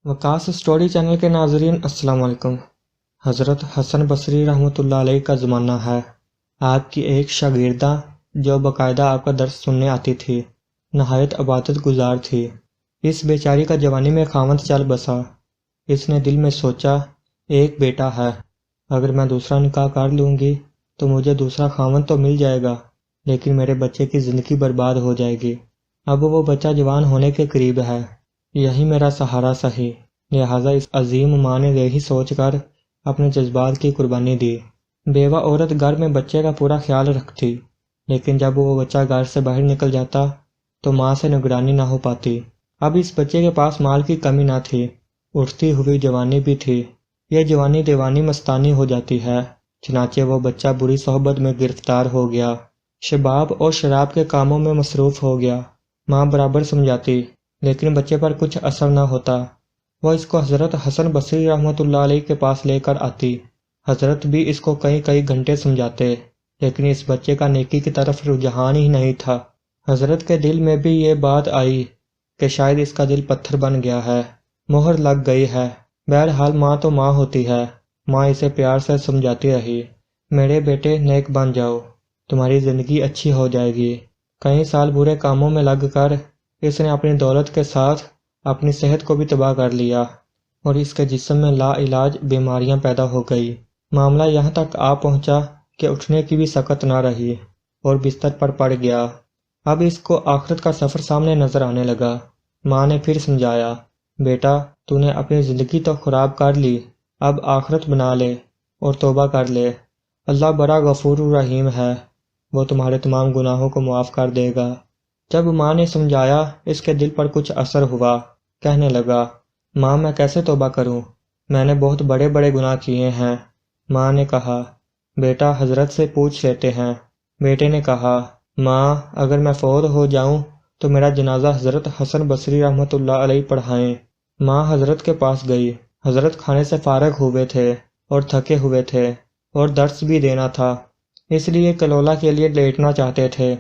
وکاس story channel کے ناظرین السلام علیکم۔ حضرت حسن بصری رحمۃ اللہ علیہ کا زمانہ ہے۔ آپ کی ایک شاگردہ جو باقاعدہ آپ کا درس سننے آتی تھی، نہایت عبادت گزار تھی۔ اس بیچاری کا جوانی میں خاوند چل بسا۔ اس نے دل میں سوچا، ایک بیٹا ہے، اگر میں دوسرا نکاح کر لوں گی تو مجھے دوسرا خاوند تو مل جائے گا، لیکن میرے بچے کی زندگی برباد ہو جائے گی۔ اب وہ بچہ جوان ہونے کے قریب ہے، یہی میرا سہارا صحیح۔ لہٰذا اس عظیم ماں نے یہی سوچ کر اپنے جذبات کی قربانی دی۔ بیوہ عورت گھر میں بچے کا پورا خیال رکھتی، لیکن جب وہ بچہ گھر سے باہر نکل جاتا تو ماں سے نگرانی نہ ہو پاتی۔ اب اس بچے کے پاس مال کی کمی نہ تھی، اٹھتی ہوئی جوانی بھی تھی۔ یہ جوانی دیوانی مستانی ہو جاتی ہے، چنانچہ وہ بچہ بری صحبت میں گرفتار ہو گیا، شباب اور شراب کے کاموں میں مصروف ہو گیا۔ ماں برابر سمجھاتی، لیکن بچے پر کچھ اثر نہ ہوتا۔ وہ اس کو حضرت حسن بصری رحمۃ اللہ علیہ کے پاس لے کر آتی۔ حضرت بھی اس کو کئی گھنٹے سمجھاتے، لیکن اس بچے کا نیکی کی طرف رجحان ہی نہیں تھا۔ حضرت کے دل میں بھی یہ بات آئی کہ شاید اس کا دل پتھر بن گیا ہے، مہر لگ گئی ہے۔ بہرحال ماں تو ماں ہوتی ہے۔ ماں اسے پیار سے سمجھاتی رہی، میرے بیٹے نیک بن جاؤ، تمہاری زندگی اچھی ہو جائے گی۔ کئی سال برے کاموں میں لگ کر اس نے اپنی دولت کے ساتھ اپنی صحت کو بھی تباہ کر لیا، اور اس کے جسم میں لا علاج بیماریاں پیدا ہو گئی۔ معاملہ یہاں تک آ پہنچا کہ اٹھنے کی بھی سکت نہ رہی اور بستر پر پڑ گیا۔ اب اس کو آخرت کا سفر سامنے نظر آنے لگا۔ ماں نے پھر سمجھایا، بیٹا تو نے اپنی زندگی تو خراب کر لی، اب آخرت بنا لے اور توبہ کر لے۔ اللہ بڑا غفور رحیم ہے، وہ تمہارے تمام گناہوں کو معاف کر دے گا۔ جب ماں نے سمجھایا، اس کے دل پر کچھ اثر ہوا۔ کہنے لگا، ماں میں کیسے توبہ کروں، میں نے بہت بڑے گناہ کیے ہیں۔ ماں نے کہا، بیٹا حضرت سے پوچھ لیتے ہیں۔ بیٹے نے کہا، ماں اگر میں فوت ہو جاؤں تو میرا جنازہ حضرت حسن بصری رحمۃ اللہ علیہ پڑھائیں۔ ماں حضرت کے پاس گئی۔ حضرت کھانے سے فارغ ہوئے تھے اور تھکے ہوئے تھے، اور درس بھی دینا تھا، اس لیے کلولہ کے لیے لیٹنا چاہتے تھے۔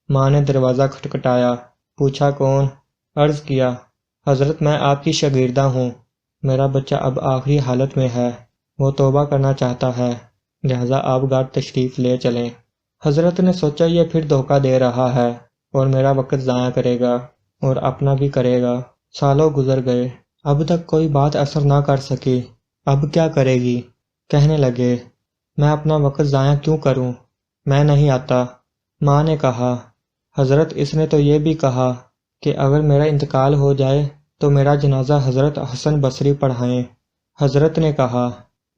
ماں نے دروازہ کھٹکھٹایا، پوچھا کون؟ عرض کیا، حضرت میں آپ کی شاگردہ ہوں، میرا بچہ اب آخری حالت میں ہے، وہ توبہ کرنا چاہتا ہے، لہذا آپ گھر تشریف لے چلیں۔ حضرت نے سوچا یہ پھر دھوکہ دے رہا ہے اور میرا وقت ضائع کرے گا اور اپنا بھی کرے گا۔ سالوں گزر گئے، اب تک کوئی بات اثر نہ کر سکی۔ اب کیا کرے گی؟ کہنے لگے، میں اپنا وقت ضائع کیوں کروں، میں نہیں آتا۔ ماں نے کہا، حضرت اس نے تو یہ بھی کہا کہ اگر میرا انتقال ہو جائے تو میرا جنازہ حضرت حسن بصری پڑھائیں۔ حضرت نے کہا،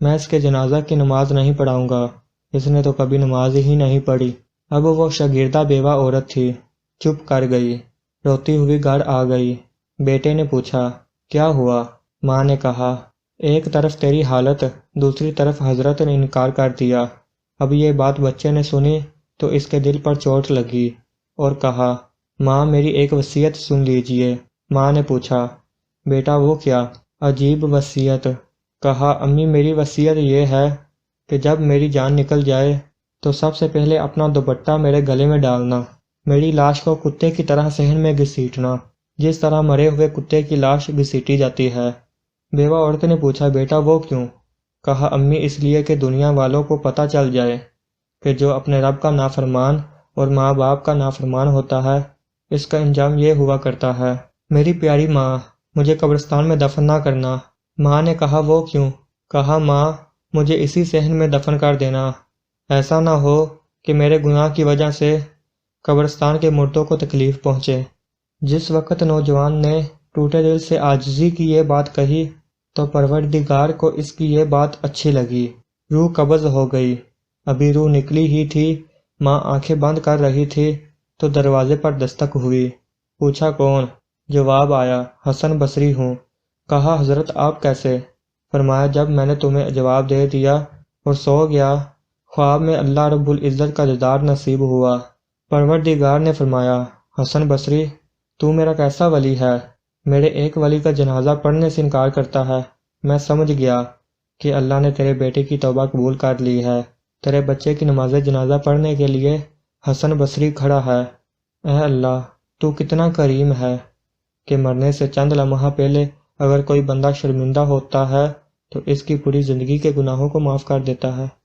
میں اس کے جنازہ کی نماز نہیں پڑھاؤں گا، اس نے تو کبھی نماز ہی نہیں پڑھی۔ اب وہ شاگردہ بیوہ عورت تھی، چپ کر گئی، روتی ہوئی گھر آ گئی۔ بیٹے نے پوچھا، کیا ہوا؟ ماں نے کہا، ایک طرف تیری حالت، دوسری طرف حضرت نے انکار کر دیا۔ اب یہ بات بچے نے سنی تو اس کے دل پر چوٹ لگی اور کہا، ماں میری ایک وصیت سن لیجئے۔ ماں نے پوچھا، بیٹا وہ کیا؟ عجیب وصیت؟ کہا، امی میری وصیت یہ ہے کہ جب میری جان نکل جائے تو سب سے پہلے اپنا دوپٹہ میرے گلے میں ڈالنا، میری لاش کو کتے کی طرح صحن میں گھسیٹنا، جس طرح مرے ہوئے کتے کی لاش گھسیٹی جاتی ہے۔ بیوہ عورت نے پوچھا، بیٹا وہ کیوں؟ کہا، امی اس لیے کہ دنیا والوں کو پتہ چل جائے کہ جو اپنے رب کا نافرمان اور ماں باپ کا نافرمان ہوتا ہے، اس کا انجام یہ ہوا کرتا ہے۔ میری پیاری ماں، مجھے قبرستان میں دفن نہ کرنا۔ ماں نے کہا، وہ کیوں؟ کہا، ماں مجھے اسی صحن میں دفن کر دینا، ایسا نہ ہو کہ میرے گناہ کی وجہ سے قبرستان کے مردوں کو تکلیف پہنچے۔ جس وقت نوجوان نے ٹوٹے دل سے عاجزی کی یہ بات کہی تو پروردگار کو اس کی یہ بات اچھی لگی، روح قبض ہو گئی۔ ابھی روح نکلی ہی تھی، ماں آنکھیں بند کر رہی تھی تو دروازے پر دستک ہوئی۔ پوچھا کون؟ جواب آیا، حسن بصری ہوں۔ کہا، حضرت آپ کیسے؟ فرمایا، جب میں نے تمہیں جواب دے دیا اور سو گیا، خواب میں اللہ رب العزت کا دیدار نصیب ہوا۔ پروردگار نے فرمایا، حسن بصری تو میرا کیسا ولی ہے، میرے ایک ولی کا جنازہ پڑھنے سے انکار کرتا ہے۔ میں سمجھ گیا کہ اللہ نے تیرے بیٹے کی توبہ قبول کر لی ہے، تیرے بچے کی نماز جنازہ پڑھنے کے لیے حسن بصری کھڑا ہے۔ اے اللہ تو کتنا کریم ہے کہ مرنے سے چند لمحہ پہلے اگر کوئی بندہ شرمندہ ہوتا ہے تو اس کی پوری زندگی کے گناہوں کو معاف کر دیتا ہے۔